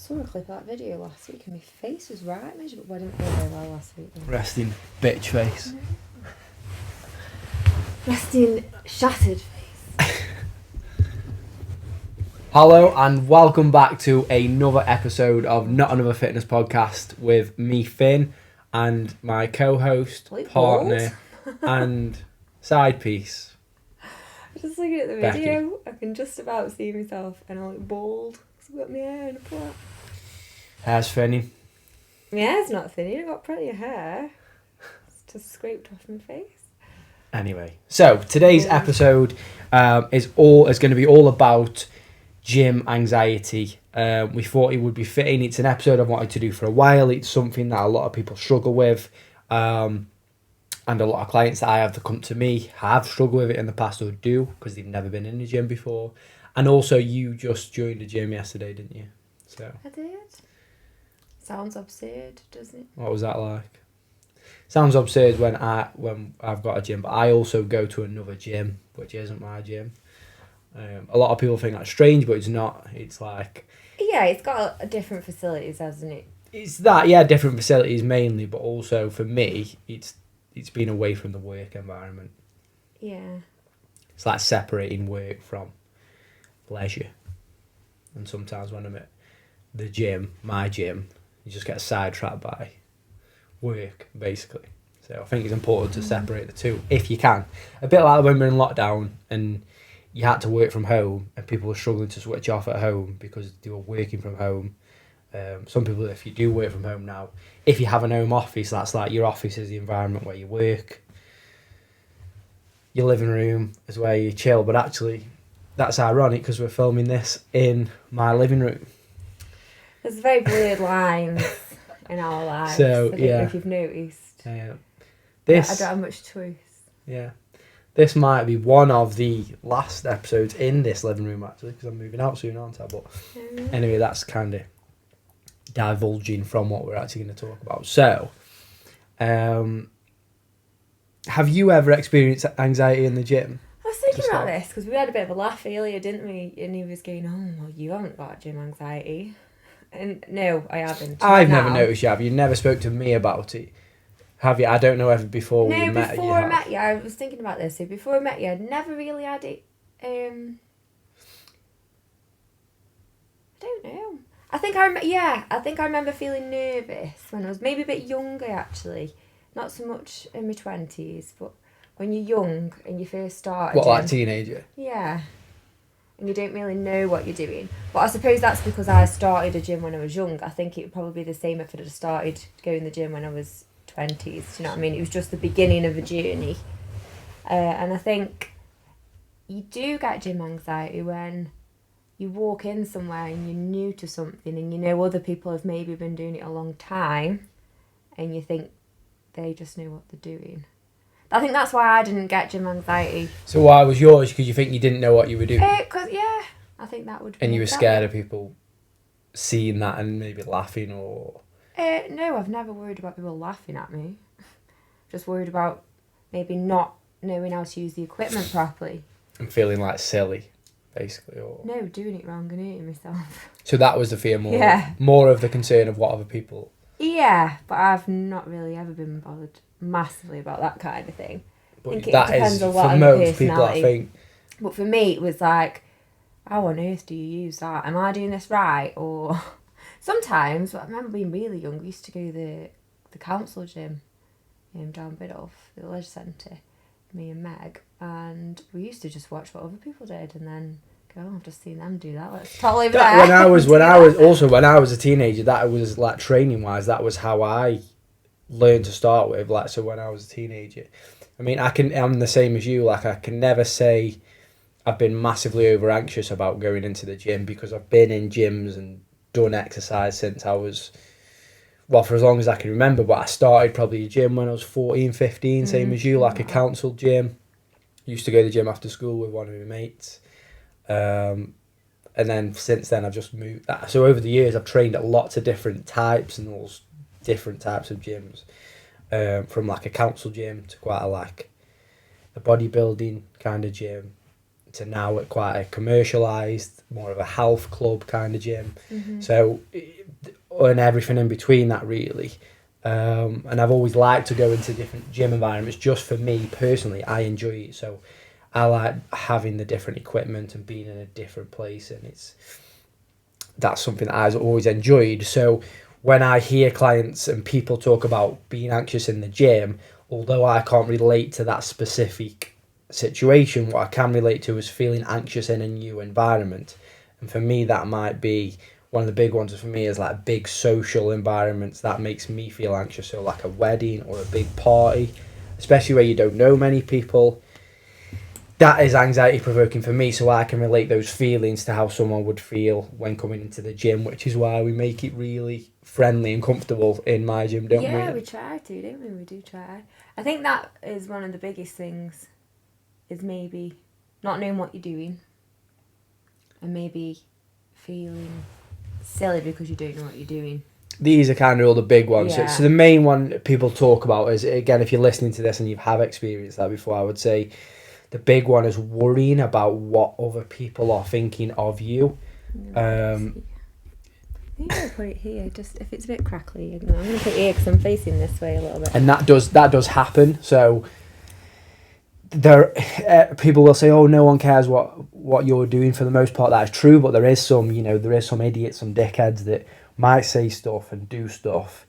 saw a clip of that video last week and my face was right measured, but I didn't feel very well last week. Resting bitch face. Resting shattered face. Hello and welcome back to another episode of Not Another Fitness Podcast with me, Finn, and my co-host, partner, and side piece. Just looking at the Becky. video, I can just about see myself and I look bald because I've got my hair in a plait. Hair's thinning. My hair's not thinning, I've got plenty of hair. It's just scraped off my face. Anyway, so today's episode is going to be all about gym anxiety. We thought it would be fitting. It's an episode I've wanted to do for a while. It's something that a lot of people struggle with. And a lot of clients that I have to come to me have struggled with it in the past or do because they've never been in the gym before. And also you just joined the gym yesterday, didn't you? So I did. Sounds absurd, doesn't it? what was that like? Sounds absurd when I've got a gym, but I also go to another gym, which isn't my gym. A lot of people think that's strange, but it's not. It's like... Yeah, it's got a different facilities, hasn't it? It's that, yeah, different facilities mainly, but also for me, it's been away from the work environment. Yeah. It's like separating work from leisure. And sometimes when I'm at the gym, my gym, you just get sidetracked by work, basically. So I think it's important to separate the two, if you can. A bit like when we're in lockdown and you had to work from home and people were struggling to switch off at home because they were working from home. Some people, if you do work from home now, if you have an home office, that's like your office is the environment where you work. Your living room is where you chill, but actually that's ironic because we're filming this in my living room. There's very blurred lines in our lives. So, I don't know if you've noticed. I don't have much choice. Yeah. This might be one of the last episodes in this living room, actually, because I'm moving out soon, aren't I? But anyway, that's kind of divulging from what we're actually going to talk about. So, have you ever experienced anxiety in the gym? I was thinking about this because we had a bit of a laugh earlier, didn't we? And he was going, "Oh, well, you haven't got gym anxiety." And no, I haven't. I've never noticed you have. You never spoke to me about it. Have you? I don't know if before we met you. No, before I met you, I was thinking about this. So before I met you, I'd never really had it. I don't know. I think I remember feeling nervous when I was maybe a bit younger, actually. Not so much in my 20s, but when you're young and you first start. What, like teenager? Yeah. And you don't really know what you're doing. But I suppose that's because I started a gym when I was young. I think it would probably be the same if I'd have started going to the gym when I was 20s. Do you know what I mean? It was just the beginning of a journey. And I think you do get gym anxiety when you walk in somewhere and you're new to something and you know other people have maybe been doing it a long time and you think they just know what they're doing. I think that's why I didn't get gym anxiety. So why was yours? Because you think you didn't know what you were doing? I think that would be... And you were scared of people seeing that and maybe laughing or... No, I've never worried about people laughing at me. Just worried about maybe not knowing how to use the equipment properly. And feeling like silly, basically, or... No, doing it wrong and hurting myself. So that was the fear more of the concern of what other people... Yeah, but I've not really ever been bothered massively about that kind of thing. But I think that it depends is, a lot for on most people, personality. I think... But for me, it was like, how on earth do you use that? Am I doing this right? Or sometimes, I remember being really young, we used to go to the council gym down Biddulph, the leisure centre, me and Meg, and we used to just watch what other people did and then go, oh, I've just seen them do that. Let's toddle over there. When I was a teenager, that was like training wise, that was how I learned to start with. Like, so when I was a teenager, I mean, I'm the same as you. Like, I can never say I've been massively over anxious about going into the gym because I've been in gyms and done exercise since I was, well, for as long as I can remember. But I started probably a gym when I was 14, 15, same as you, like a council gym. Used to go to the gym after school with one of my mates. And then since then I've just moved. So over the years I've trained at lots of different types and all different types of gyms. From like a council gym to quite a bodybuilding kind of gym to now at quite a commercialised, more of a health club kind of gym. Mm-hmm. So, and everything in between that really. And I've always liked to go into different gym environments. Just for me personally, I enjoy it. So I like having the different equipment and being in a different place, and that's something that I've always enjoyed. So when I hear clients and people talk about being anxious in the gym, although I can't relate to that specific situation, what I can relate to is feeling anxious in a new environment. And for me, that might be one of the big ones. For me is like big social environments that makes me feel anxious. So like a wedding or a big party, especially where you don't know many people. That is anxiety provoking for me, so I can relate those feelings to how someone would feel when coming into the gym, which is why we make it really friendly and comfortable in my gym, don't we? Yeah, we try to, don't we? We do try. I think that is one of the biggest things, is maybe not knowing what you're doing and maybe feeling silly because you don't know what you're doing. These are kind of all the big ones. Yeah. So the main one people talk about is, again, if you're listening to this and you have experienced that before, I would say the big one is worrying about what other people are thinking of you. Maybe I'll put it here, just if it's a bit crackly. I'm going to put it here because I'm facing this way a little bit. And that does happen. So there, people will say, "Oh, no one cares what you're doing." For the most part, that is true. But there is some idiots, some dickheads that might say stuff and do stuff.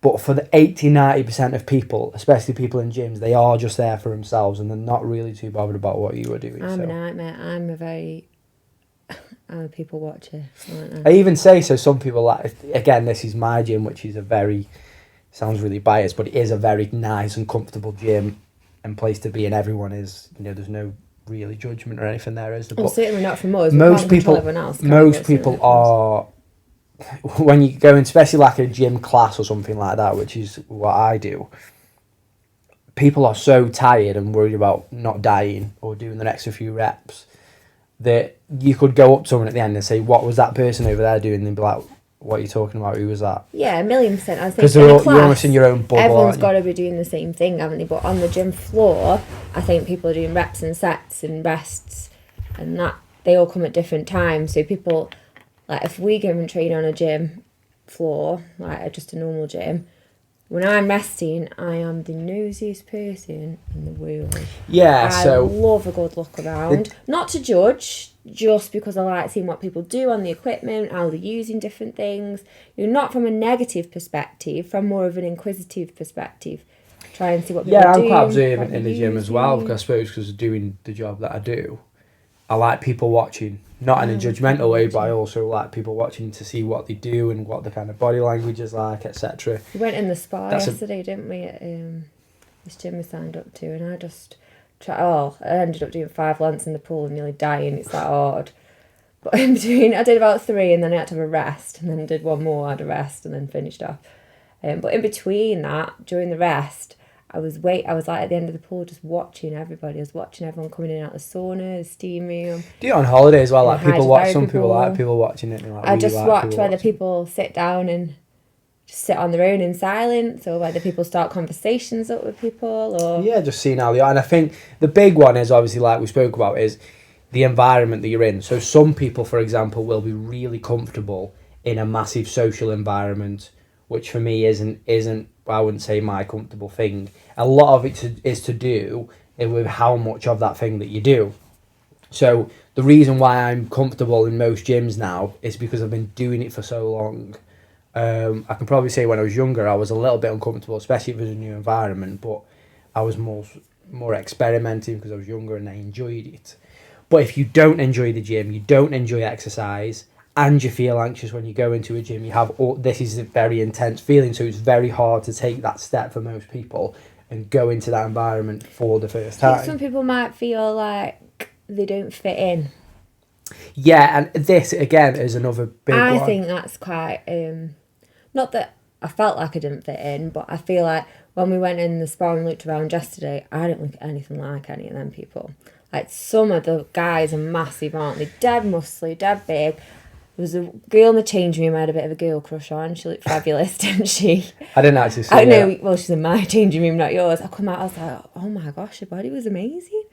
But for the 80-90% of people, especially people in gyms, they are just there for themselves and they're not really too bothered about what you are doing. I'm a nightmare. I'm a people watcher. I even say, so some people, like, again, this is my gym, which is sounds really biased, but it is a very nice and comfortable gym and place to be, and everyone is, there's no really judgment or anything there, is there? Well, certainly not from us. Most people are, when you go in, especially like a gym class or something like that, which is what I do, people are so tired and worried about not dying or doing the extra few reps that you could go up to someone at the end and say, "What was that person over there doing?" And they'd be like, "What are you talking about? Who was that?" Yeah, 1,000,000%. I think because you're almost in your own bubble. Everyone's got to be doing the same thing, haven't they? But on the gym floor, I think people are doing reps and sets and rests, and that they all come at different times. So people, like, if we go and train on a gym floor, like just a normal gym, when I'm resting, I am the nosiest person in the world. Yeah, I love a good look around. Not to judge, just because I like seeing what people do on the equipment, how they're using different things. Not from a negative perspective, from more of an inquisitive perspective. Try and see what people are doing. Yeah, I'm quite observant in the gym as well, because I suppose because of doing the job that I do. I like people watching, not in a judgmental way, but I also like people watching to see what they do and what the kind of body language is like, etc. We went in the spa yesterday, didn't we, at this gym we signed up to, and I just I ended up doing 5 lengths in the pool and nearly dying. It's that hard. But in between, I did about 3 and then I had to have a rest, and then did 1 more, I had a rest, and then finished off. But in between that, during the rest, I was like at the end of the pool just watching everybody. I was watching everyone coming in and out of the sauna, the steam room. Do you on holiday as well? Like people watch, some people like people watching it. And like, I just watch whether people sit down and just sit on their own in silence, or whether people start conversations up with people, or just seeing how they are. And I think the big one is obviously, like we spoke about, is the environment that you're in. So some people, for example, will be really comfortable in a massive social environment, which for me isn't I wouldn't say my comfortable thing. A lot of it is to do with how much of that thing that you do. So the reason why I'm comfortable in most gyms now is because I've been doing it for so long. I can probably say when I was younger, I was a little bit uncomfortable, especially if it was a new environment, but I was more experimenting because I was younger and I enjoyed it. But if you don't enjoy the gym, you don't enjoy exercise, and you feel anxious when you go into a gym, this is a very intense feeling, so it's very hard to take that step for most people and go into that environment for the first time. Some people might feel like they don't fit in. Yeah, and this, again, is another big one. I think that's quite... not that I felt like I didn't fit in, but I feel like when we went in the spa and looked around yesterday, I didn't look anything like any of them people. Like, some of the guys are massive, aren't they? Dead muscly, dead big. There was a girl in the changing room I had a bit of a girl crush on. She looked fabulous, didn't she? I didn't actually see I know, well, she's in my changing room, not yours. I come out, I was like, oh my gosh, her body was amazing.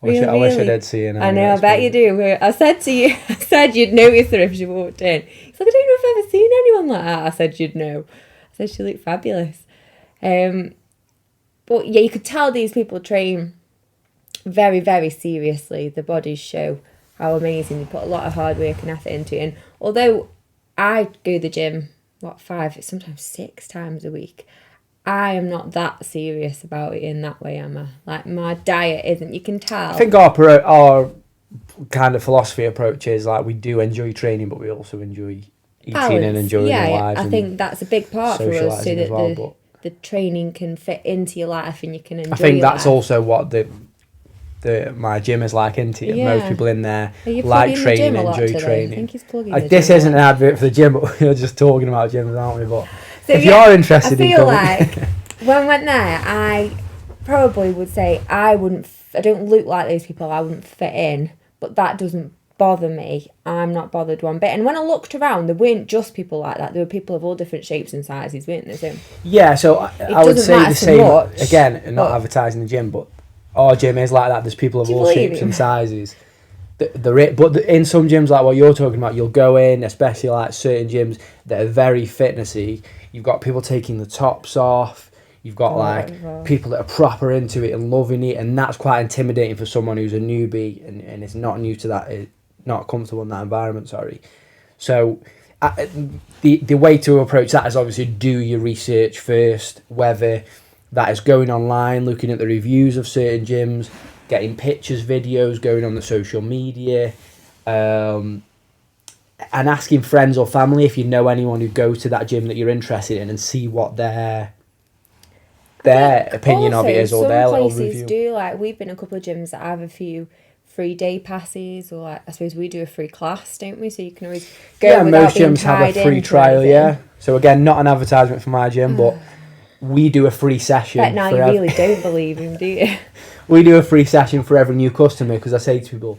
I wish I Really? did see her. I know, I bet you do. I said to you, I said you'd notice her if she walked in. He's like, I don't know if I've ever seen anyone like that. I said you'd know. I said she looked fabulous. But yeah, you could tell these people train very, very seriously. The bodies show how amazing. They put a lot of hard work and effort into it. And although I go to the gym, 5, sometimes 6 times a week, I am not that serious about it in that way, am I? Like, my diet isn't, you can tell. I think our kind of philosophy approach is like we do enjoy training, but we also enjoy eating and enjoying our lives. I think that's a big part for us, so that the training can fit into your life and you can enjoy. I think that's life. also what my gym is like, isn't it? Yeah. Most people in there like training, enjoy training. I think he's plugging this isn't an advert for the gym, but we're just talking about gyms, aren't we? But so if you're interested I in feel like when I went there, I probably would say I don't look like those people, I wouldn't fit in, but that doesn't bother me. I'm not bothered one bit. And when I looked around, there weren't just people like that. There were people of all different shapes and sizes, weren't there? So yeah, so I would say the same again, not advertising the gym, but our gym is like that. There's people of all shapes and sizes. But in some gyms, like what you're talking about, you'll go in, especially like certain gyms that are very fitnessy. You've got people taking the tops off. You've got people that are proper into it and loving it, and that's quite intimidating for someone who's a newbie and is not new to that, not comfortable in that environment. Sorry. So the way to approach that is obviously do your research first, whether that is going online, looking at the reviews of certain gyms, getting pictures, videos, going on the social media, and asking friends or family if you know anyone who goes to that gym that you're interested in, and see what their opinion of it is, or their little review. Some places do, like, we've been a couple of gyms that have a few free day passes, or like, I suppose we do a free class, don't we? So you can always go. Yeah, most gyms have a free trial. Yeah. So again, not an advertisement for my gym, but we do a free session. But now you really don't believe him, do you? We do a free session for every new customer, because I say to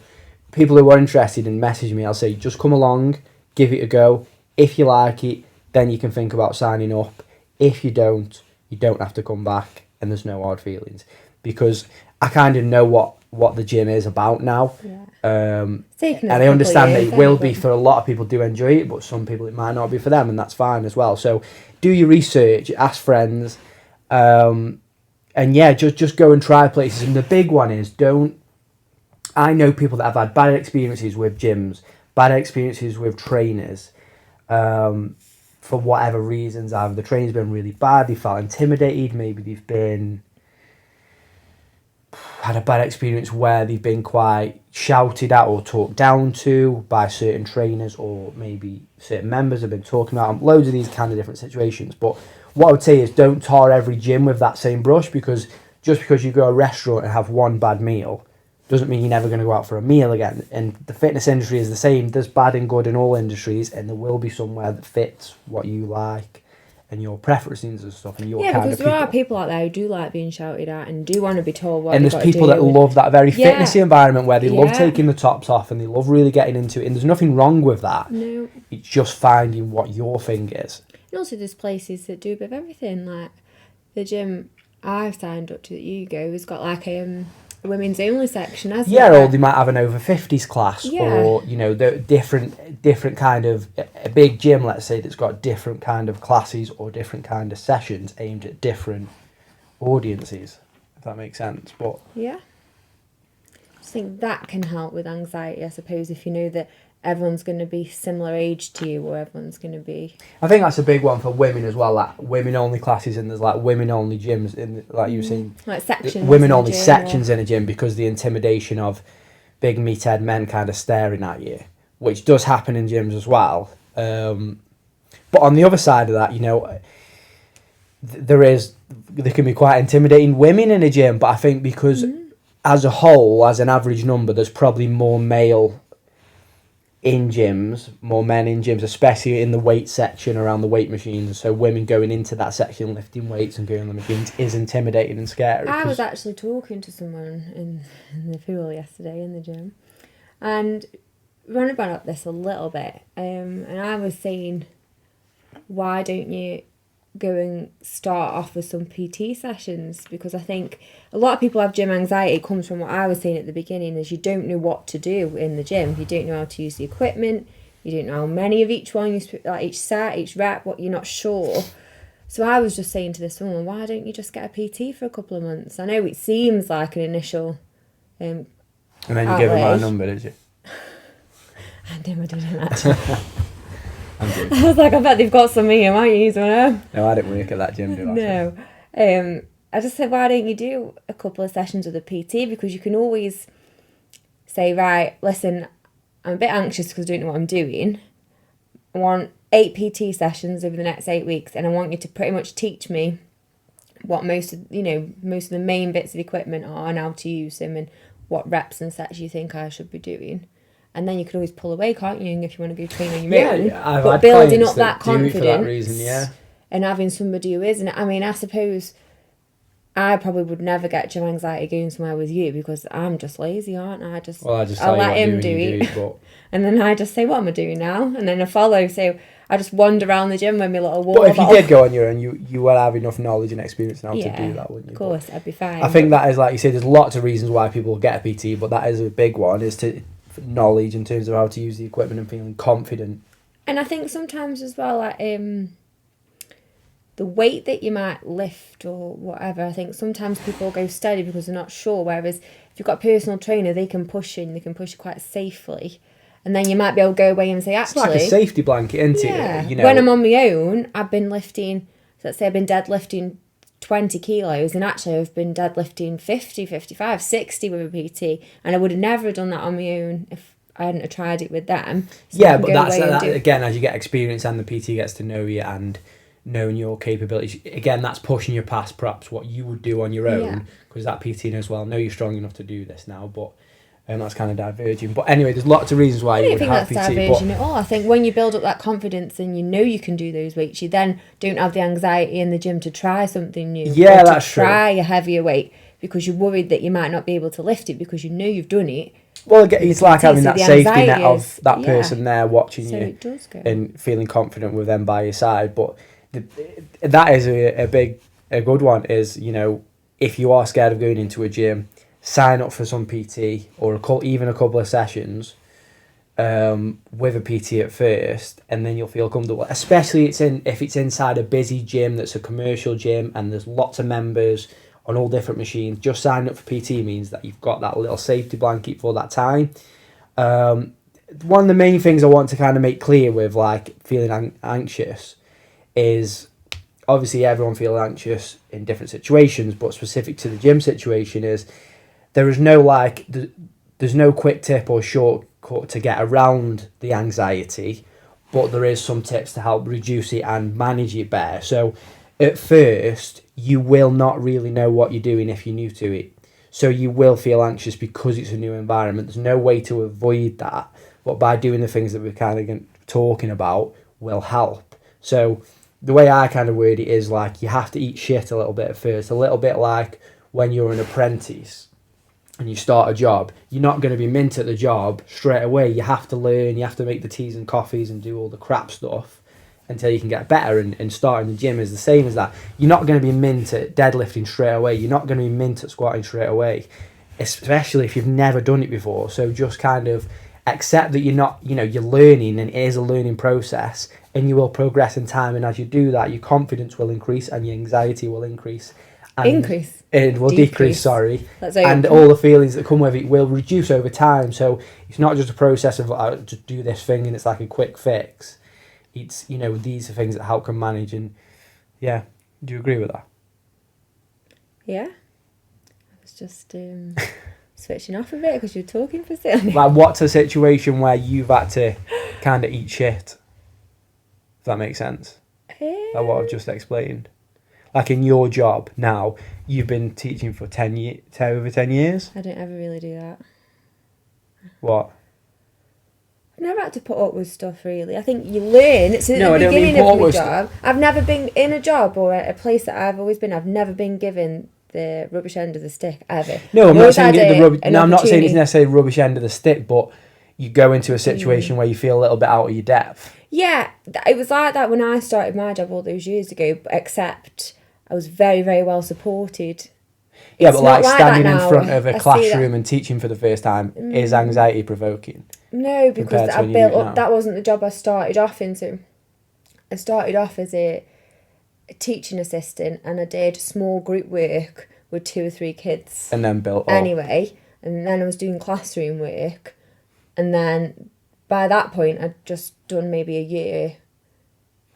people who are interested and message me, I'll say, just come along, give it a go. If you like it, then you can think about signing up. If you don't have to come back, and there's no hard feelings, because I kind of know what the gym is about now. Yeah. And I understand that it will be for a lot of people do enjoy it, but some people it might not be for them, and that's fine as well. So do your research, ask friends, and yeah, just go and try places. And the big one is I know people that have had bad experiences with gyms, bad experiences with trainers, for whatever reasons. Either the training's been really bad, they felt intimidated, maybe they've had a bad experience where they've been quite shouted at or talked down to by certain trainers, or maybe certain members have been talking about them. Loads of these kind of different situations. But what I would say is don't tar every gym with that same brush, because just because you go to a restaurant and have one bad meal doesn't mean you're never going to go out for a meal again. And the fitness industry is the same. There's bad and good in all industries, and there will be somewhere that fits what you like and your preferences and stuff, and your kind of people. Yeah, because there are people out there who do like being shouted at and do want to be told what. And there's people that love that very fitnessy environment where they love taking the tops off and they love really getting into it, and there's nothing wrong with that. No. It's just finding what your thing is. And also there's places that do a bit of everything, like the gym I've signed up to that you go has got like a women's only section, hasn't it? Or they might have an over 50s class, or the different kind of a big gym, let's say, that's got different kind of classes or different kind of sessions aimed at different audiences, if that makes sense. But yeah, I think that can help with anxiety, I suppose, if you know that everyone's going to be similar age to you, or everyone's going to be. I think that's a big one for women as well, like women only classes, and there's like women only gyms in, like you were saying, like sections, women only sections in a gym, because the intimidation of big meathead men kind of staring at you, which does happen in gyms as well. But on the other side of that, there can be quite intimidating women in a gym, but I think because as a whole, as an average number, there's probably more male in gyms, more men in gyms, especially in the weight section around the weight machines. So women going into that section lifting weights and going on the machines is intimidating and scary. I was actually talking to someone in the pool yesterday in the gym, and run about this a little bit, and I was saying, why don't you go and start off with some PT sessions, because I think a lot of people have gym anxiety. It comes from what I was saying at the beginning, is you don't know what to do in the gym. You don't know how to use the equipment. You don't know how many of each one, like each set, each rep, what you're not sure. So I was just saying to this woman, why don't you just get a PT for a couple of months? I know it seems like an initial and then you give her my number, did you? I never did it, actually. I was like, I bet they've got some here, might you use one of them? No, I didn't work at that gym, do I? No. I just said, why don't you do a couple of sessions with a PT? Because you can always say, right, listen, I'm a bit anxious because I don't know what I'm doing. I want 8 PT sessions over the next 8 weeks, and I want you to pretty much teach me what most of the main bits of equipment are and how to use them and what reps and sets you think I should be doing. And then you could always pull away, can't you, if you want to go train on your own. Yeah, but building up that confidence for that reason, yeah. And having somebody who isn't. I mean, I suppose I probably would never get gym anxiety going somewhere with you, because I'm just lazy, aren't I? I'll let him do it. And then I just say, what am I doing now? And then I follow. So I just wander around the gym with my little water But if bottle. you did go on your own, you will have enough knowledge and experience now to do that, wouldn't you? Of course, I'd be fine. I think that is, like you said, there's lots of reasons why people get a PT, but that is a big one, is to knowledge in terms of how to use the equipment and feeling confident. And I think sometimes as well, like the weight that you might lift or whatever, I think sometimes people go steady because they're not sure, whereas if you've got a personal trainer, they can push you and they can push you quite safely, and then you might be able to go away and say, actually, it's like a safety blanket, isn't it? You know, when I'm on my own, I've been lifting, let's say I've been deadlifting 20 kilos, and actually I've been deadlifting 50, 55, 60 with a PT, and I would have never done that on my own if I hadn't have tried it with them. So yeah, but that's again, as you get experience and the PT gets to know you and knowing your capabilities, again, that's pushing you past perhaps what you would do on your own, because that PT knows, well, I know you're strong enough to do this now, but that's kind of diverging. But anyway, there's lots of reasons why you would have PT. I don't think that's diverging at all. I think when you build up that confidence and you know you can do those weights, you then don't have the anxiety in the gym to try something new. Yeah, that's true. Try a heavier weight because you're worried that you might not be able to lift it because you know you've done it. Well, it's like having that safety net of that person there watching so you it does go. And feeling confident with them by your side. But that is a good one, is, you know, if you are scared of going into a gym, sign up for some PT or even a couple of sessions with a PT at first, and then you'll feel comfortable. Especially if it's inside a busy gym that's a commercial gym and there's lots of members on all different machines. Just signing up for PT means that you've got that little safety blanket for that time. One of the main things I want to kind of make clear with like feeling anxious is, obviously everyone feels anxious in different situations, but specific to the gym situation is, there is no there's no quick tip or shortcut to get around the anxiety, but there is some tips to help reduce it and manage it better. So at first, you will not really know what you're doing if you're new to it. So you will feel anxious because it's a new environment. There's no way to avoid that, but by doing the things that we're kind of talking about will help. So the way I kind of word it is like, you have to eat shit a little bit at first, a little bit like when you're an apprentice and you start a job. You're not going to be mint at the job straight away. You have to learn, you have to make the teas and coffees and do all the crap stuff until you can get better, and starting the gym is the same as that. You're not going to be mint at deadlifting straight away. You're not going to be mint at squatting straight away, especially if you've never done it before. So just kind of accept that you're not, you're learning, and it is a learning process, and you will progress in time. And as you do that, your confidence will increase and your anxiety will increase. It will decrease, sorry. And all the feelings that come with it will reduce over time. So it's not just a process of just do this thing and it's like a quick fix. It's, these are things that help can manage. And yeah, do you agree with that? Yeah. I was just switching off a bit because you're talking for so long. Like, what's a situation where you've had to kind of eat shit? If that makes sense. Like what I've just explained. Like in your job now, you've been teaching for over 10 years? I don't ever really do that. What? I've never had to put up with stuff, really. I think you learn. It's at the beginning of my job. I've never been in a job or a place that I've always been. I've never been given the rubbish end of the stick, ever. No, I'm not saying I'm not saying it's necessarily rubbish end of the stick, but you go into a situation where you feel a little bit out of your depth. Yeah, it was like that when I started my job all those years ago, except I was very, very well supported. Yeah, It's but not like like standing that in now. front of I a see classroom that. and teaching for the first time is anxiety provoking. No, because compared to I when you do it built now. up. That wasn't the job I started off into. I started off as a teaching assistant, and I did small group work with 2 or 3 kids. And then built up. Anyway, and then I was doing classroom work, and then by that point I'd just done maybe a year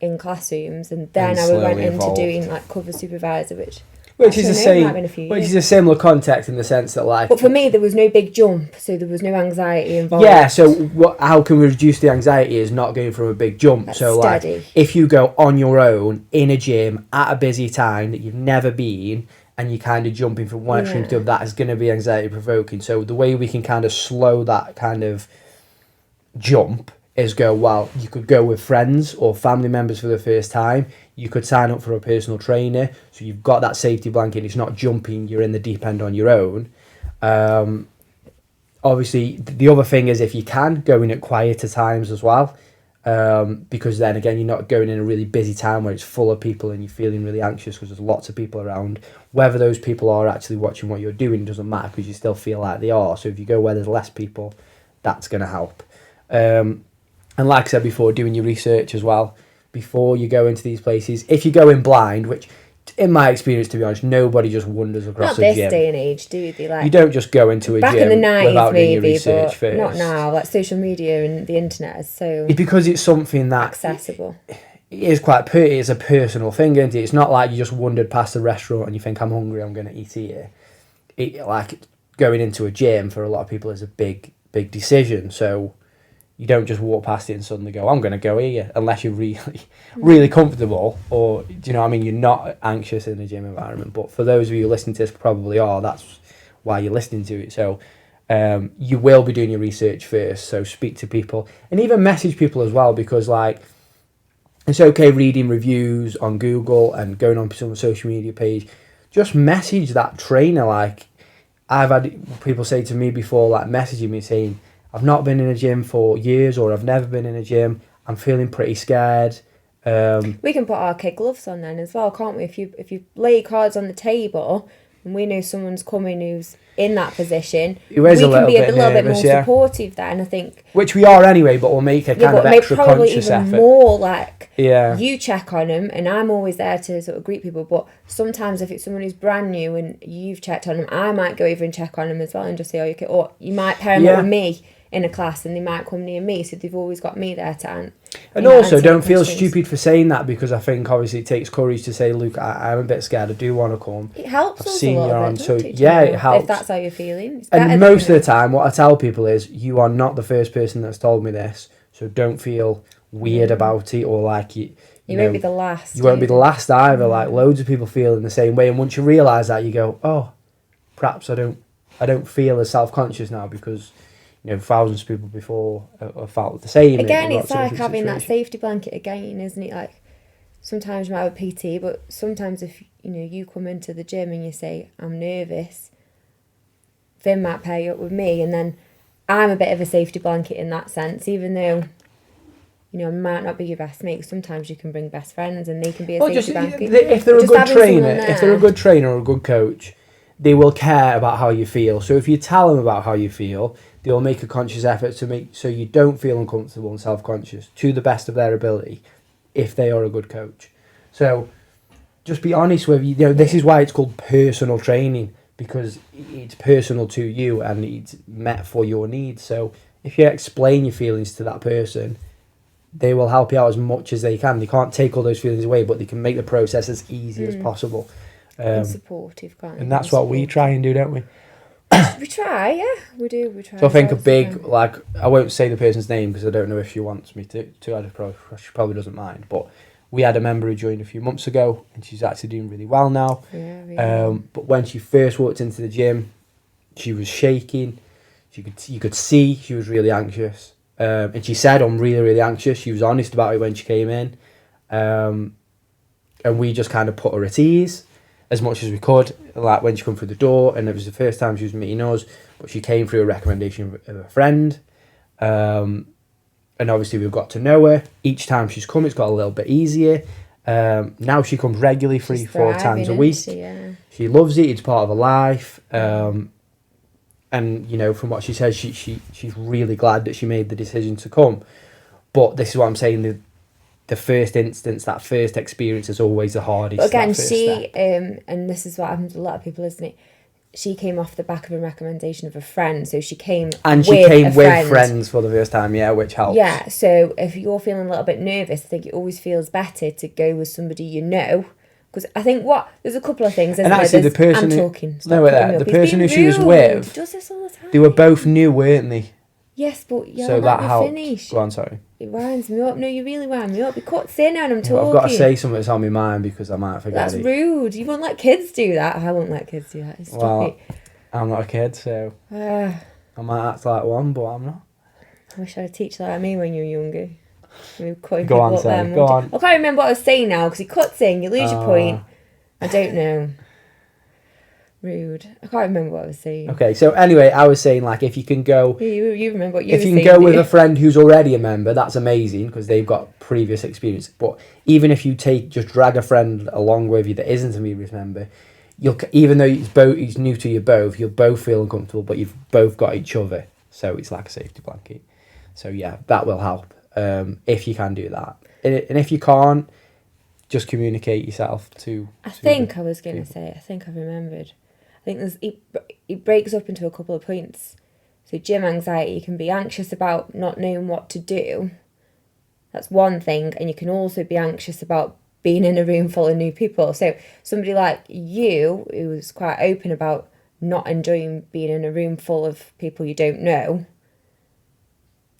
in classrooms, and then And I went slowly into evolved. doing like cover supervisor, which Is the actually, no, it might same. have been a few Which years. is a similar context in the sense that like. But for me, there was no big jump, so there was no anxiety involved. Yeah, so how can we reduce the anxiety is not going from a big jump. That's so steady. like if you go on your own in a gym at a busy time that you've never been and you're kind of jumping from one extreme to the other, that is going to be anxiety provoking. So the way we can kind of slow that kind of jump is go, well, you could go with friends or family members for the first time. You could sign up for a personal trainer, so you've got that safety blanket. It's not jumping, you're in the deep end on your own. Obviously, the other thing is if you can, go in at quieter times as well, because then again, you're not going in a really busy time where it's full of people and you're feeling really anxious because there's lots of people around. Whether those people are actually watching what you're doing doesn't matter because you still feel like they are. So if you go where there's less people, that's going to help. And like I said before, doing your research as well before you go into these places. If you go in blind, which in my experience, to be honest, nobody just wanders across Not a this gym. day and age, do they? Like You don't just go into a back gym in the 90s, without doing your maybe, research but first. not now. Like social media and the internet is so Because it's something that accessible. it is quite it's a personal thing, isn't it? It's not like you just wandered past a restaurant and you think, I'm hungry, I'm going to eat here. Like going into a gym for a lot of people is a big decision. So you don't just walk past it and suddenly go, I'm going to go here, unless you're really comfortable, or, do you know what I mean, you're not anxious in a gym environment. But for those of you listening to this probably are, that's why you're listening to it. So you will be doing your research first, so speak to people and even message people as well, because like it's okay reading reviews on Google and going on some social media page. Just message that trainer. Like I've had people say to me before, like messaging me saying, I've not been in a gym for years, or I've never been in a gym, I'm feeling pretty scared. We can put our kid gloves on then as well, can't we? If you lay your cards on the table and we know someone's coming who's in that position, we can be a little bit more supportive then, I think. Which we are anyway, but we'll make a kind of extra conscious effort. More like Yeah. you check on them, and I'm always there to sort of greet people, but sometimes if it's someone who's brand new and you've checked on them, I might go over and check on them as well and just say, oh, you okay? Or you might pair them up with me in a class and they might come near me, so they've always got me there to answer. And also, don't feel stupid for saying that, because I think obviously it takes courage to say, look, I'm a bit scared, I do want to come. It helps I've us seen a lot you on, bit, so doesn't it, yeah, it helps. if that's how you're feeling. And most of the time, what I tell people is, you are not the first person that's told me this, so don't feel weird about it, or like you won't be the last. You won't be the last either. Like loads of people feel in the same way, and once you realise that, you go, oh, perhaps I don't feel as self-conscious now, because thousands of people before have felt the same. Again, it's like having that safety blanket again, isn't it? Like sometimes you might have a PT, but sometimes if you come into the gym and you say, I'm nervous, Finn might pair you up with me, and then I'm a bit of a safety blanket in that sense, even though I might not be your best mate. Sometimes you can bring best friends and they can be a safety blanket. If they're a good trainer or a good coach, they will care about how you feel. So if you tell them about how you feel, they'll make a conscious effort to make so you don't feel uncomfortable and self-conscious to the best of their ability, if they are a good coach. So just be honest with this is why it's called personal training, because it's personal to you and it's met for your needs. So if you explain your feelings to that person, they will help you out as much as they can. They can't take all those feelings away, but they can make the process as easy as possible. And supportive, can't you? And that's what we try and do, don't we? We try, yeah, we do. We try. So I think a big, I won't say the person's name because I don't know if she wants me to. She probably doesn't mind. But we had a member who joined a few months ago, and she's actually doing really well now. Yeah, really. But when she first walked into the gym, she was shaking. You could see she was really anxious. And she said, I'm really, really anxious. She was honest about it when she came in. And we just kind of put her at ease as much as we could, like when she come through the door, and it was the first time she was meeting us, but she came through a recommendation of a friend. And obviously we've got to know her. Each time she's come, it's got a little bit easier. Now she comes regularly, She's 3-4 times a week. She loves it. It's part of her life. And, you know, from what she says, she's really glad that she made the decision to come. But this is what I'm saying, the first instance, that first experience is always the hardest. But again, she, and this is what happens to a lot of people, isn't it? She came off the back of a recommendation of a friend, so she came with friends for the first time, yeah, which helps. Yeah, so if you're feeling a little bit nervous, I think it always feels better to go with somebody you know. Because I think there's a couple of things. And actually, the person the person who she was with, he does this all the time. They were both new, weren't they? Yes, but yeah, so that helped. Finish. Go on, sorry. It winds me up. No, you really wind me up. You can't say now and I'm talking. I've got to say something that's on my mind because I might forget That's rude. You won't let kids do that. I won't let kids do that. It's well, I'm not a kid, so I might act like one, but I'm not. I wish I'd teach like me when you were younger. Go on, Sam. Go on. I can't remember what I was saying now because he cuts in. You lose your point. I don't know. Rude. I can't remember what I was saying. Okay, so anyway, I was saying, like, if you can go... You remember what you were saying. If you can go with a friend who's already a member, that's amazing, because they've got previous experience. But even if you just drag a friend along with you that isn't a previous member, even though he's new to you both, you'll both feel uncomfortable, but you've both got each other. So it's like a safety blanket. So yeah, that will help, if you can do that. And if you can't, just communicate yourself to... I think I remembered. I think it breaks up into a couple of points. So gym anxiety, you can be anxious about not knowing what to do. That's one thing. And you can also be anxious about being in a room full of new people. So somebody like you, who was quite open about not enjoying being in a room full of people you don't know,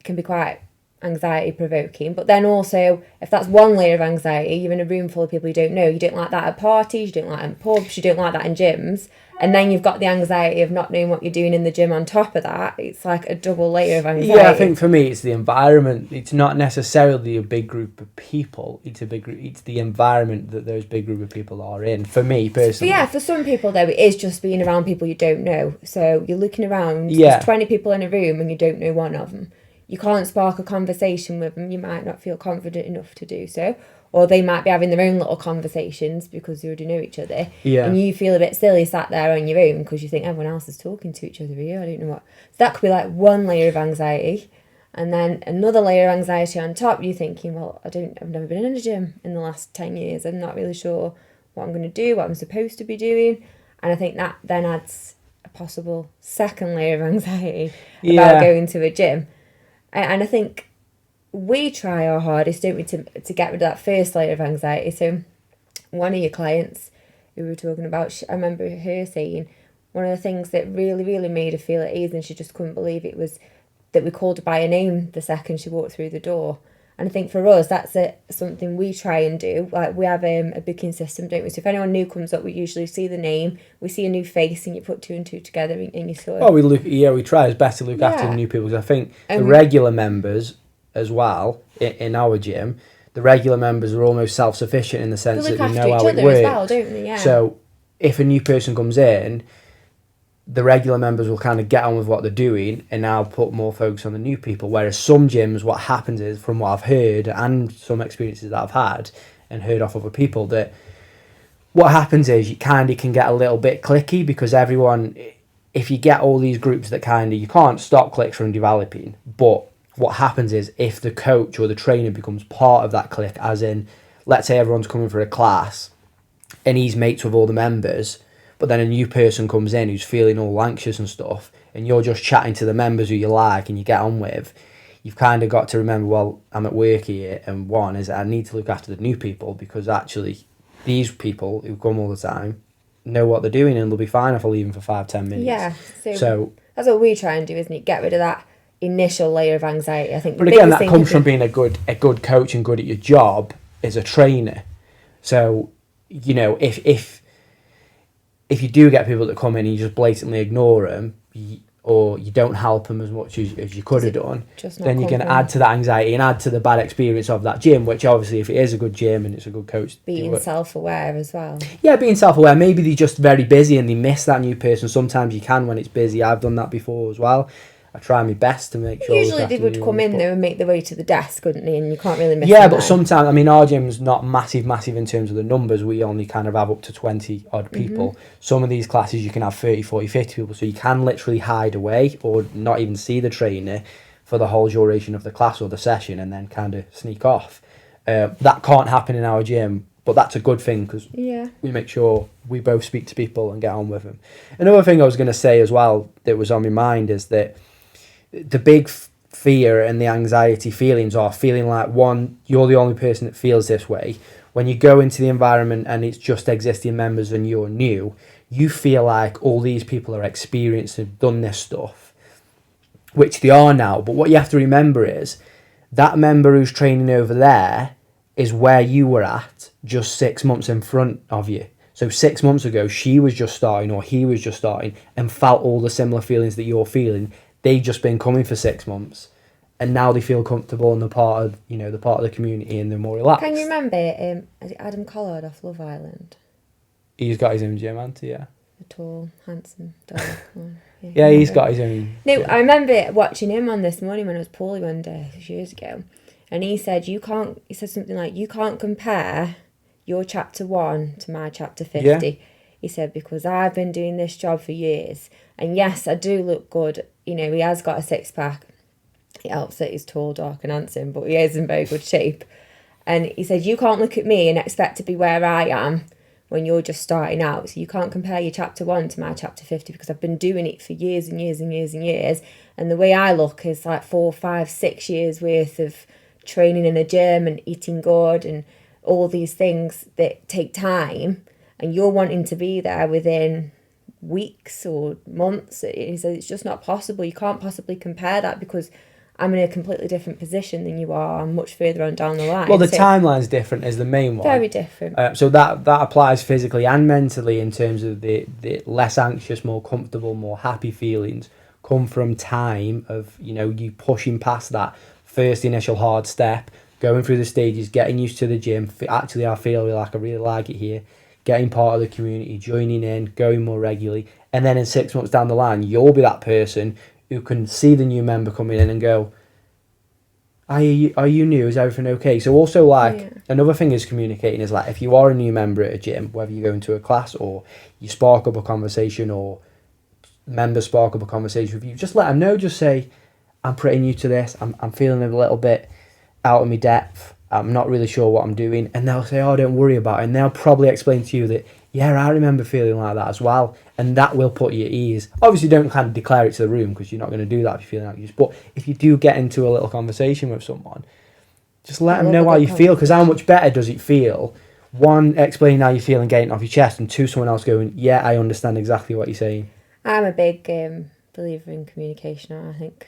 can be quite anxiety provoking. But then also, if that's one layer of anxiety, you're in a room full of people you don't know, you don't like that at parties, you don't like that in pubs, you don't like that in gyms, and then you've got the anxiety of not knowing what you're doing in the gym on top of that. It's like a double layer of anxiety. Yeah, I think for me it's the environment. It's not necessarily a big group of people. It's the environment that those big group of people are in. For me personally. Yeah, for some people though, it is just being around people you don't know. So you're looking around, there's 20 people in a room and you don't know one of them. You can't spark a conversation with them. You might not feel confident enough to do so. Or they might be having their own little conversations because you already know each other. Yeah. And you feel a bit silly sat there on your own because you think everyone else is talking to each other here. I don't know what. So that could be like one layer of anxiety. And then another layer of anxiety on top, you're thinking, well, I've never been in a gym in the last 10 years. I'm not really sure what I'm going to do, what I'm supposed to be doing. And I think that then adds a possible second layer of anxiety about going to a gym. And I think we try our hardest, don't we, to get rid of that first layer of anxiety. So one of your clients who we were talking about, I remember her saying one of the things that really, really made her feel at ease and she just couldn't believe it was that we called her by her name the second she walked through the door. And I think for us, that's something we try and do. Like we have a booking system, don't we? So if anyone new comes up, we usually see the name, we see a new face, and you put two and two together, and you sort of... Oh, we try as best to look after the new people. Because I think the regular members as well in our gym, the regular members are almost self-sufficient in the sense that they know how it works. As well, don't they? Yeah. So if a new person comes in, the regular members will kind of get on with what they're doing and now put more focus on the new people. Whereas some gyms, what happens is, from what I've heard and some experiences that I've had and heard off other people, that what happens is you kind of can get a little bit cliquey because everyone, if you get all these groups that kind of, you can't stop cliques from developing, but what happens is if the coach or the trainer becomes part of that clique, as in, let's say everyone's coming for a class and he's mates with all the members, but then a new person comes in who's feeling all anxious and stuff, and you're just chatting to the members who you like and you get on with, you've kind of got to remember, well, I'm at work here, and one is I need to look after the new people because actually these people who come all the time know what they're doing and they'll be fine if I leave them for 5-10 minutes. Yeah, so that's what we try and do, isn't it? Get rid of that initial layer of anxiety. I think. But again, that comes from being a good coach and good at your job as a trainer. So, you know, if you do get people that come in and you just blatantly ignore them, or you don't help them as much as you could have done, then you can add to that anxiety and add to the bad experience of that gym, which obviously, if it is a good gym and it's a good coach... Being self-aware as well. Yeah, being self-aware. Maybe they're just very busy and they miss that new person. Sometimes you can when it's busy. I've done that before as well. I try my best to make sure. Usually they would come in though and make their way to the desk, wouldn't they? And you can't really miss Yeah, them but there. sometimes, I mean, our gym's not massive in terms of the numbers. We only kind of have up to 20 odd people. Some of these classes you can have 30, 40, 50 people, so you can literally hide away or not even see the trainer for the whole duration of the class or the session and then kind of sneak off. That can't happen in our gym, but that's a good thing because we make sure we both speak to people and get on with them. Another thing I was going to say as well that was on my mind is that the big fear and the anxiety feelings are feeling like, one, you're the only person that feels this way. When you go into the environment and it's just existing members and you're new, you feel like all these people are experienced and have done this stuff, which they are now. But what you have to remember is that member who's training over there is where you were at just 6 months in front of you. So 6 months ago, she was just starting or he was just starting and felt all the similar feelings that you're feeling. They've just been coming for 6 months, and now they feel comfortable in the part of the community, and they're more relaxed. Can you remember is it Adam Collard off Love Island? He's got his own gym, hasn't he? Yeah. The tall, handsome, dark one. Yeah, he's got his own. No, gym. I remember watching him on This Morning when I was poorly one day a few years ago, and he said he said something like, you can't compare your chapter 1 to my chapter 50. Yeah. He said, because I've been doing this job for years, and yes, I do look good. You know, he has got a six-pack. It helps that he's tall, dark and handsome, but he is in very good shape. And he said, you can't look at me and expect to be where I am when you're just starting out. So you can't compare your chapter 1 to my chapter 50 because I've been doing it for years and years and years and years. And the way I look is like 4, 5, 6 years worth of training in a gym and eating good and all these things that take time. And you're wanting to be there within weeks or months. He said it's just not possible. You can't possibly compare that because I'm in a completely different position than you are. I'm much further on down the line. Well, the timeline's different is the main one. Very different. So that applies physically and mentally in terms of the less anxious, more comfortable, more happy feelings come from time of, you pushing past that first initial hard step, going through the stages, getting used to the gym. Actually, I feel like I really like it here. Getting part of the community, joining in, going more regularly. And then in 6 months down the line, you'll be that person who can see the new member coming in and go, are you new? Is everything okay? So also another thing is communicating is like, if you are a new member at a gym, whether you go into a class or you spark up a conversation or members spark up a conversation with you, just let them know, just say, I'm pretty new to this. I'm feeling a little bit out of my depth. I'm not really sure what I'm doing. And they'll say, oh, don't worry about it. And they'll probably explain to you that, yeah, I remember feeling like that as well. And that will put you at ease. Obviously, don't kind of declare it to the room because you're not going to do that if you're feeling anxious. But if you do get into a little conversation with someone, just let them know how you feel. Because how much better does it feel? One, explaining how you feel and getting it off your chest. And two, someone else going, yeah, I understand exactly what you're saying. I'm a big believer in communication. I think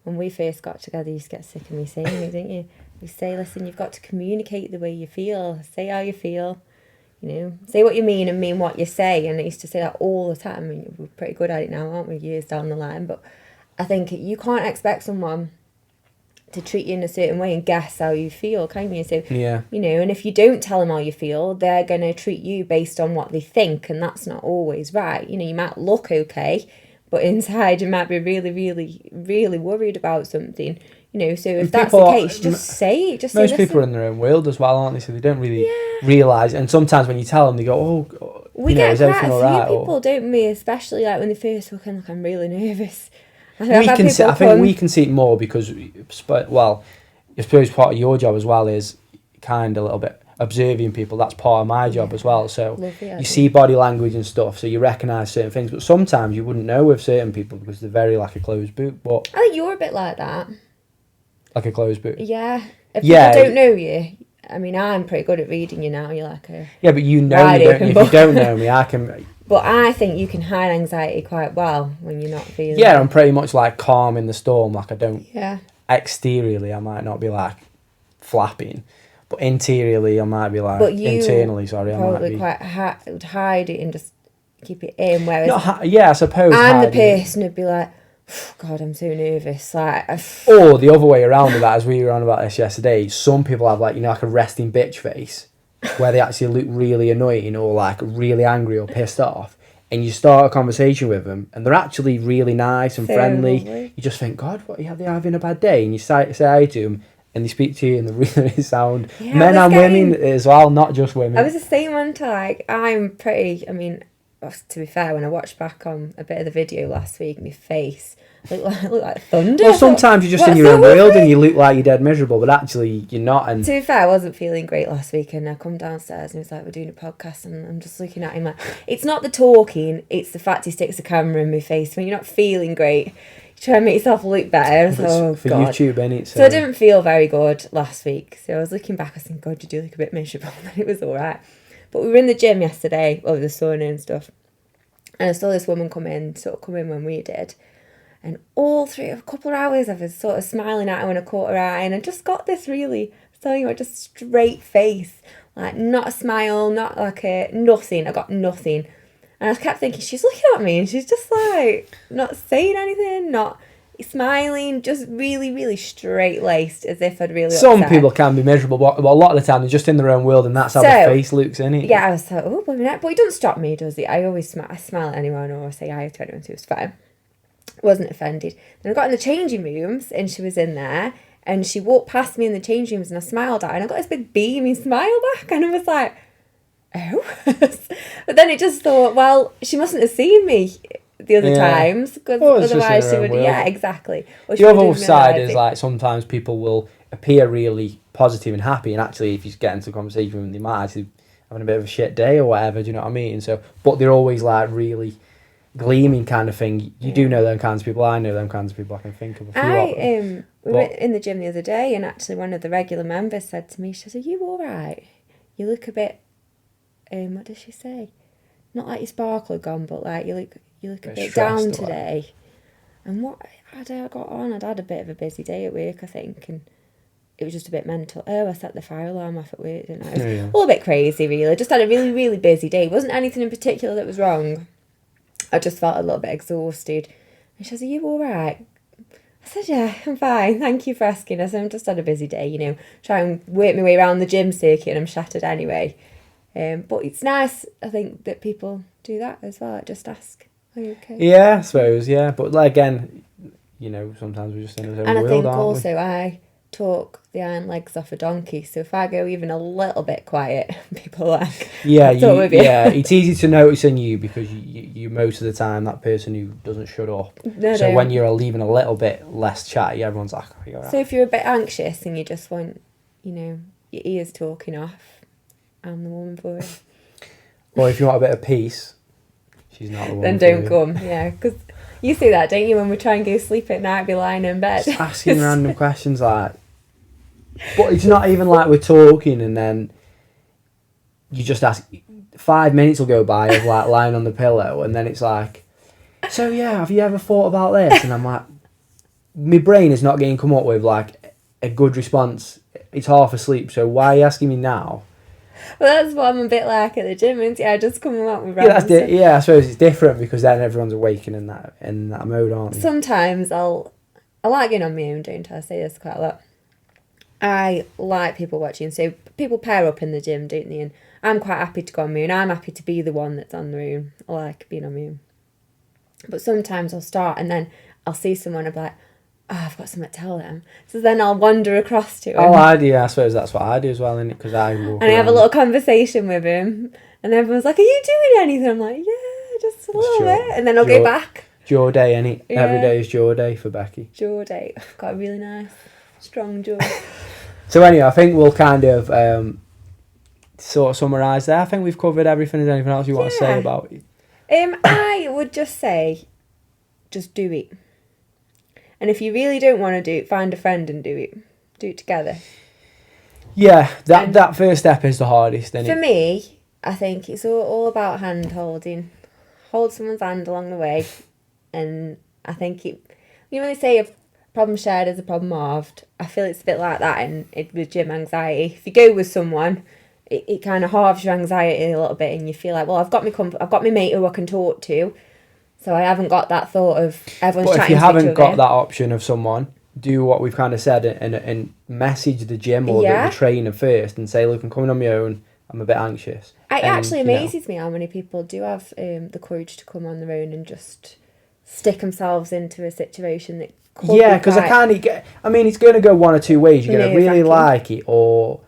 when we first got together, you used to get sick of me saying it, didn't you? We say, listen, you've got to communicate the way you feel. Say how you feel. Say what you mean and mean what you say. And I used to say that all the time. I mean, we're pretty good at it now, aren't we, years down the line? But I think you can't expect someone to treat you in a certain way and guess how you feel, can you? So, yeah. And if you don't tell them how you feel, they're going to treat you based on what they think. And that's not always right. You might look okay, but inside you might be really, really, really worried about something. So if that's the case, just say it. Most people are in their own world as well, aren't they? So they don't really realise. And sometimes when you tell them, they go, oh, we get is everything all right? People, don't we? Especially like when they first walk in, like, I'm really nervous. I think we can see it more because, well, I suppose part of your job as well is kind of a little bit observing people. That's part of my job as well. So you see body language and stuff, so you recognise certain things. But sometimes you wouldn't know with certain people because they're very like a closed book. But I think you're a bit like that. Like a closed book. Yeah. If people don't know you, I mean, I'm pretty good at reading you now. You're like a but you know me, don't you? If you don't know me, I can. But I think you can hide anxiety quite well when you're not feeling. Yeah, I'm pretty much like calm in the storm. Like I don't. Yeah. Exteriorly, I might not be like flapping, but interiorly, I might be like. But you internally, sorry, I might be. Quite hide it and just keep it in. Whereas I suppose. I'm the person who'd be like, oh, God, I'm so nervous. Like, or the other way around with that, as we were on about this yesterday, some people have like like a resting bitch face, where they actually look really annoying or like really angry or pissed off, and you start a conversation with them, and they're actually really nice and So friendly. lovely. You just think, God, what are they having a bad day? And you say hi to them, and they speak to you, and they really sound Yeah, I men was and getting- women as well, not just women. I was the same one to like, I'm pretty, I mean, to be fair, when I watched back on a bit of the video last week, my face looked like thunder. Well, sometimes you're just in "What's your own wrong with world me?" and you look like you're dead miserable, but actually you're not. And To be fair, I wasn't feeling great last week, and I come downstairs and he was like, "We're doing a podcast," and I'm just looking at him like, it's not the talking, it's the fact he sticks a camera in my face when you're not feeling great. You try and make yourself look better. it's So, for God. YouTube, innit? So I didn't feel very good last week. So I was looking back, I was thinking, God, you do look a bit miserable. And it was all right. But we were in the gym yesterday, over the sauna and stuff. And I saw this woman come in when we did. And all through a couple of hours, I was sort of smiling at her when I caught her eye. And I just got this really, I'm telling you, just straight face. Like, not a smile, not like a, nothing. I got nothing. And I kept thinking, she's looking at me and she's just like, not saying anything, not smiling, just really, really straight-laced, as if I'd really Some upset. people can be miserable, but a lot of the time they're just in their own world, and that's how So, the face looks, innit? Yeah, I was like, oh, wait a minute. But he doesn't stop me, does he? I always smile. I smile at anyone or say hi to anyone, so it was fine. Wasn't offended. Then I got in the changing rooms and she was in there and she walked past me in the changing rooms and I smiled at her and I got this big beaming smile back and I was like, oh. But then it just thought, well, she mustn't have seen me the other Yeah. times because Well, it's just in otherwise her she own would, world. yeah, exactly. Or she The would other have side realised is it. like sometimes people will appear really positive and happy, and actually, if you get into a conversation with them, they might actually having a bit of a shit day or whatever. Do you know what I mean? So, but they're always like really gleaming kind of thing. You do know them kinds of people. I know them kinds of people. I can think of a few of them. We were in the gym the other day and actually one of the regular members said to me, she said, are you all right? You look a bit, what did she say? Not like your sparkle had gone, but like you look a bit down stressed or today. And what had I got on? I'd had a bit of a busy day at work, I think, and it was just a bit mental. Oh, I set the fire alarm off at work, didn't I? It was Yeah. all a bit crazy, really. Just had a really, really busy day. It wasn't anything in particular that was wrong. I just felt a little bit exhausted. And she says, are you all right? I said, yeah, I'm fine. Thank you for asking. I said, I've just had a busy day, you know, try and work my way around the gym circuit and I'm shattered anyway. But it's nice, I think, that people do that as well. Just ask, are you okay? Yeah, I suppose. Yeah, but like, again, you know, sometimes we're just in our own And I world, think aren't also I talk the iron legs off a donkey. So if I go even a little bit quiet, people are like, we? Yeah, "What's up with you?" yeah. It's easy to notice in you because you most of the time that person who doesn't shut up. No, So no. when you're leaving a little bit less chatty, everyone's like, oh, you're right. So if you're a bit anxious and you just want, you know, your ears talking off, I'm the woman for it. Or if you want a bit of peace, she's not the one. Then for don't you. come, yeah. Because you see that, don't you, when we try and go sleep at night, be lying in bed. Just asking random questions like, but it's not even like we're talking and then you just ask. 5 minutes will go by of like lying on the pillow and then it's like, so yeah, have you ever thought about this? And I'm like, my brain is not getting come up with like a good response. It's half asleep, so why are you asking me now? Well, that's what I'm a bit like at the gym, isn't it? I just come up with Yeah, random I suppose it's different because then everyone's awaking in that mode, aren't they? Sometimes I like getting on my own, don't I? I say this quite a lot. I like people watching, so people pair up in the gym, don't they? And I'm quite happy to go on my own. I'm happy to be the one that's on their own. I like being on my own. But sometimes I'll start and then I'll see someone and I'll be like, oh, I've got something to tell them. So then I'll wander across to him. Oh, I suppose that's what I do as well, innit? Because I walk and I have a around. little conversation with him. And everyone's like, are you doing anything? I'm like, yeah, just a little Jaw- bit. And then I'll jaw- go back. Jaw day, innit? Yeah. Every day is jaw day for Becky. Jaw day. I've got a really nice, strong jaw. So anyway, I think we'll kind of sort of summarise there. I think we've covered everything. Is there anything else you want to say Yeah. about it? I would just say, just do it. And if you really don't want to do it, find a friend and do it. Do it together. Yeah, And- that first step is the hardest, isn't For it? me, I think it's all about hand holding. Hold someone's hand along the way. And I think you know when they say a problem shared is a problem halved, I feel it's a bit like that with gym anxiety. If you go with someone, it kind of halves your anxiety a little bit and you feel like, well, I've got my mate who I can talk to. So I haven't got that thought of everyone's But if chatting you to each haven't other. got that option of someone, do what we've kind of said and message the gym or Yeah. the trainer first and say, look, I'm coming on my own. I'm a bit anxious. It And, actually you know, amazes me how many people do have the courage to come on their own and just stick themselves into a situation that could yeah, be because I quite kind of get. I mean, it's going to go one or two ways. You're going to really nerve-wracking. like it, or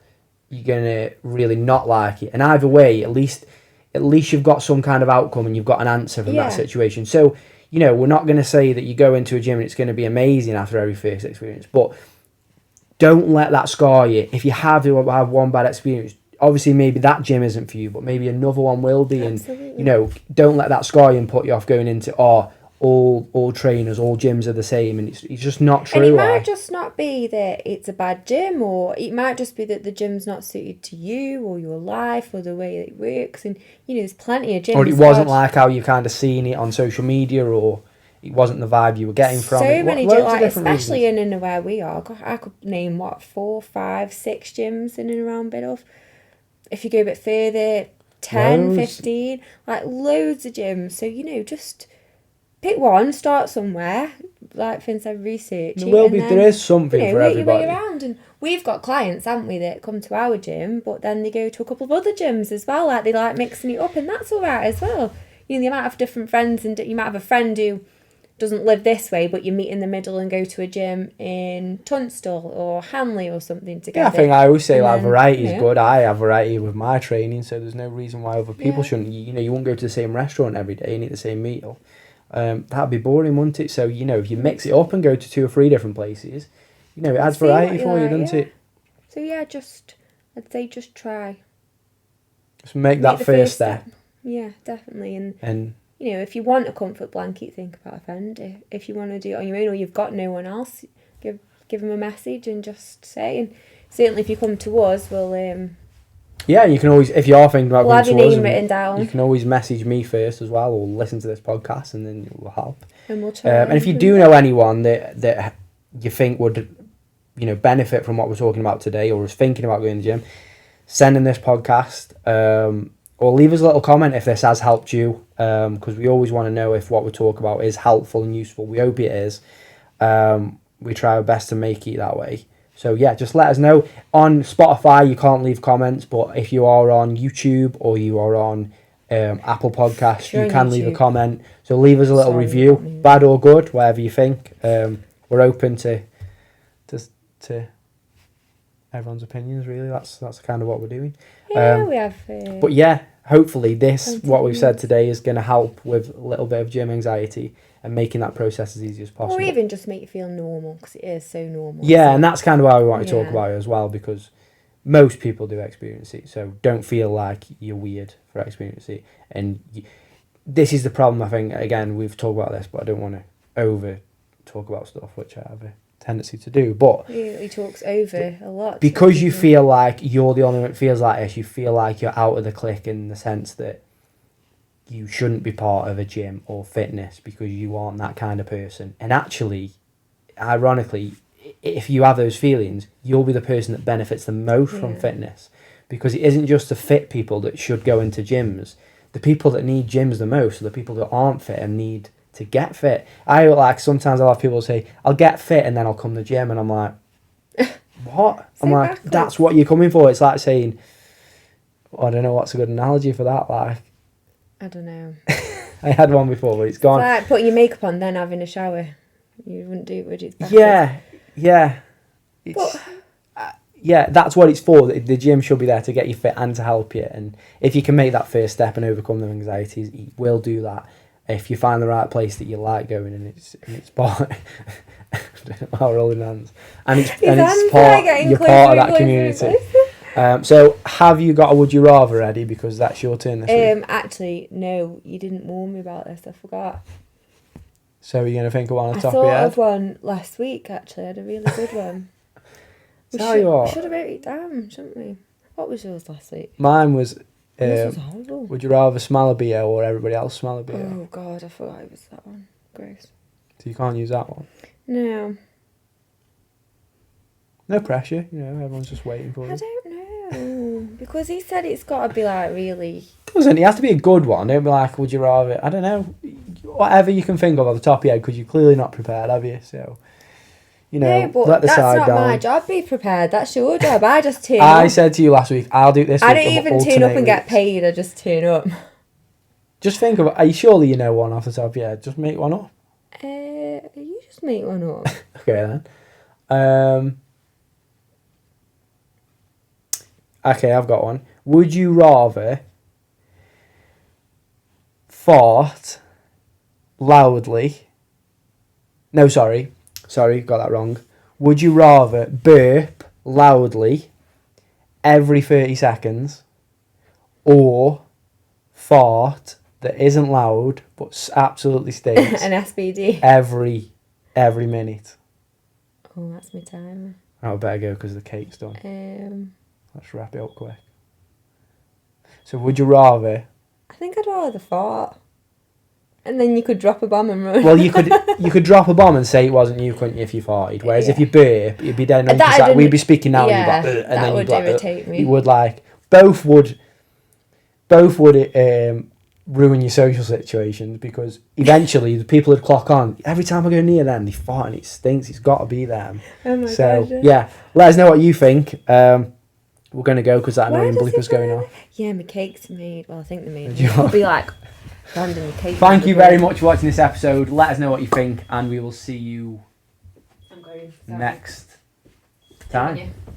you're going to really not like it. And either way, at least you've got some kind of outcome and you've got an answer from Yeah. that situation. So, you know, we're not going to say that you go into a gym and it's going to be amazing after every first experience, but don't let that scar you. If you have one bad experience, obviously maybe that gym isn't for you, but maybe another one will be. Absolutely. And, you know, don't let that scar you and put you off going into, all trainers, all gyms are the same, and it's just not true. And it might just not be that it's a bad gym, or it might just be that the gym's not suited to you or your life or the way it works. And you know, there's plenty of gyms. Or it wasn't like how you kind of seen it on social media, or it wasn't the vibe you were getting from it. So many Loads gyms, of like different especially reasons. in and where we are. God, I could name 4, 5, 6 gyms in and around Biddulph. If you go a bit further, 10, Loads. 15, like loads of gyms. So you know, just pick one, start somewhere. Like Finn said, research. There is something for work your way everybody. around. And we've got clients, haven't we, that come to our gym, but then they go to a couple of other gyms as well. Like they like mixing it up, and that's all right as well. You know, you might have different friends, and you might have a friend who doesn't live this way, but you meet in the middle and go to a gym in Tunstall or Hanley or something together. Yeah, I think I always say And like then, variety is you know, good. I have variety with my training, so there's no reason why other people Yeah. shouldn't. You know, you won't go to the same restaurant every day and eat the same meal. That'd be boring, wouldn't it? So, you know, if you mix it up and go to 2 or 3 different places, you know, it adds See what variety you for you, like, doesn't yeah. it? So yeah, I'd say just try. Just make that the first step. Yeah, definitely. And You know, if you want a comfort blanket, think about a friend. If you want to do it on your own or you've got no one else, give them a message and just say. And certainly if you come to us, we'll yeah, you can always, if you are thinking about we'll going have to your us, name and written down you can always message me first as well, or listen to this podcast, and then it will help. and we'll try. And if you do know anyone that you think would, you know, benefit from what we're talking about today, or is thinking about going to the gym, send in this podcast, or leave us a little comment if this has helped you, because we always want to know if what we talk about is helpful and useful. We hope it is. We try our best to make it that way. So yeah, just let us know. On Spotify, you can't leave comments, but if you are on YouTube or you are on Apple Podcasts, If you're you on can leave a YouTube. comment. So leave us a little Sorry, review, not me. bad or good, whatever you think. We're open to everyone's opinions. Really, that's kind of what we're doing. Yeah, we have. But yeah, hopefully this, Plenty what of we've said news. today, is going to help with a little bit of gym anxiety and making that process as easy as possible. Or even just make you feel normal, because it is so normal. Yeah, isn't and it? that's kind of why we want to talk Yeah. about it as well, because most people do experience it. So don't feel like you're weird for experiencing it. And this is the problem, I think. Again, we've talked about this, but I don't want to over talk about stuff, which I have a tendency to do. But He talks over a lot. because you doesn't feel like you're the only one that feels like this, you feel like you're out of the clique in the sense that you shouldn't be part of a gym or fitness because you aren't that kind of person. And actually, ironically, if you have those feelings, you'll be the person that benefits the most from Yeah. fitness, because it isn't just the fit people that should go into gyms. The people that need gyms the most are the people that aren't fit and need to get fit. Sometimes I'll have people say, I'll get fit and then I'll come to the gym, and I'm like, what? I'm like, backwards. that's what you're coming for. It's like saying, I don't know what's a good analogy for that. Like, I don't know. I had one before, but it's It's gone. like putting your makeup on, then having a shower. You wouldn't do it, would you? It's backwards. Yeah. It's, yeah, that's what it's for. The gym should be there to get you fit and to help you. And if you can make that first step and overcome the anxieties, it will do that. If you find the right place that you like going, and it's part, I don't know how we're holding hands, and it's part, you're part of that community. So have you got a would you rather ready, because that's your turn this week? Actually, no, you didn't warn me about this. I forgot. So you're gonna think of one on I the top of your thought head? of one last week. Actually, I had a really good one. Tell you what. We should have wrote it down, shouldn't we? What was yours last week? Mine was. Yours was horrible. Would you rather smell a BO or everybody else smell a BO? Oh God, I forgot it was that one. Gross. So you can't use that one. No, No pressure, you know, everyone's just waiting for I you. don't know because he said it's got to be like really. Doesn't it? Has to be a good one. Don't be like, would you rather? I don't know. Whatever you can think of off the top of your head, because you're clearly not prepared, have you? So you know, No, but let the that's side not down. my job. Be prepared. That's your job. I just turn I up. said to you last week, I'll do it this I week. don't and even turn up alternate and get weeks. paid. I just turn up. Just think of it. Are you surely you know one off the top of your head? Just make one up. You just make one up. Okay then. Okay, I've got one. Would you rather fart loudly? No, sorry, got that wrong. Would you rather burp loudly every 30 seconds or fart that isn't loud but absolutely stinks An SBD. every minute? Oh, that's my timer. I better go because the cake's done. Let's wrap it up quick. So would you rather... I think I'd rather fart. And then you could drop a bomb and run. Well, you could drop a bomb and say it wasn't you, couldn't you, if you farted? Whereas if you burp, you'd be dead on That your side. didn't- We'd be speaking now yeah, and you'd be like, and that then would you'd be like, irritate me. You would like... Both would ruin your social situations because eventually the people would clock on. Every time I go near them, they fart and it stinks. It's got to be them. Oh my So, God. yeah. Let us know what you think. We're going to go because that annoying Why does bleeper's it going go- on. Yeah, my cake's made. Well, I think they're made. Did you- It could be like random cake. Thank you very much for watching this episode. Let us know what you think and we will see you I'm going. next time.